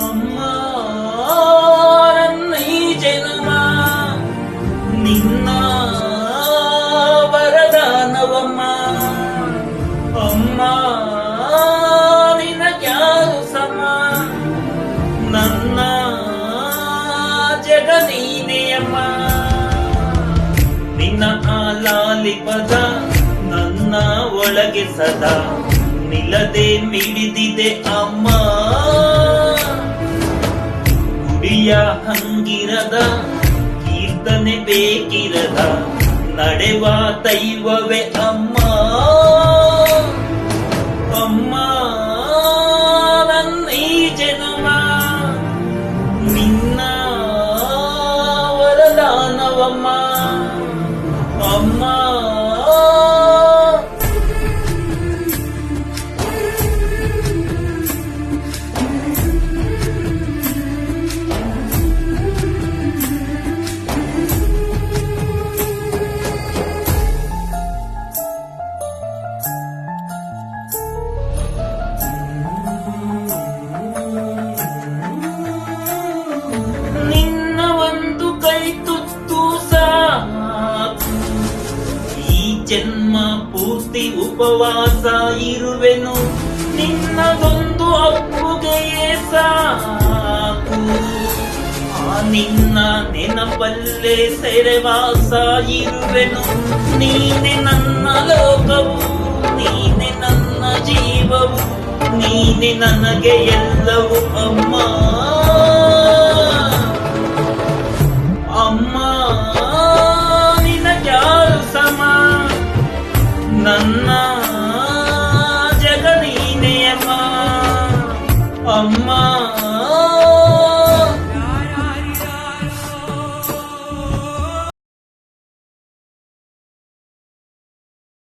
ಅಮ್ಮ ನನ್ನ ಈ ಜನ್ಮ ನಿನ್ನ ವರದಾನವಮ್ಮ. ಅಮ್ಮ ನಿನಗ್ಯಾರು ಸಮ, ನನ್ನ ಜಗ ನೀನೆಯಮ್ಮ. ನಿನ್ನ ಆಲಾಲಿ ಪದ ನನ್ನ ಒಳಗೆ ಸದಾ ನಿಲ್ಲದೆ ಮಿಡಿದಿದೆ ಅಮ್ಮ. ಗುಡಿಯ ಹಂಗಿರದ ಕೀರ್ತನೆ ಬೇಕಿರದ ನಡೆವ ದೈವವೇ ಅಮ್ಮ. ಅಮ್ಮ ನನ್ನ ಈ ಜನ್ಮ ನಿನ್ನ ವರದಾನವಮ್ಮ. ಅಮ್ಮ ಜನ್ಮ ಪೂರ್ತಿ ಉಪವಾಸ ಇರುವೆನು, ನಿನ್ನದೊಂದು ಅಪ್ಪುಗೆಯೇ ಸಾಕು. ನಿನ್ನ ನೆನಪಲ್ಲೇ ಸೆರೆವಾಸ ಇರುವೆನು, ನೀನೆ ನನ್ನ ಲೋಕವು, ನೀನೆ ನನ್ನ ಜೀವವು, ನೀನೆ ನನಗೆ ಎಲ್ಲವೂ ಅಮ್ಮ. ಅಮ್ಮ ನಿನಗ್ಯಾರು ಸಮ, ನನ್ನ ಜಗ ನೀನೆಯಮ್ಮ. ಅಮ್ಮ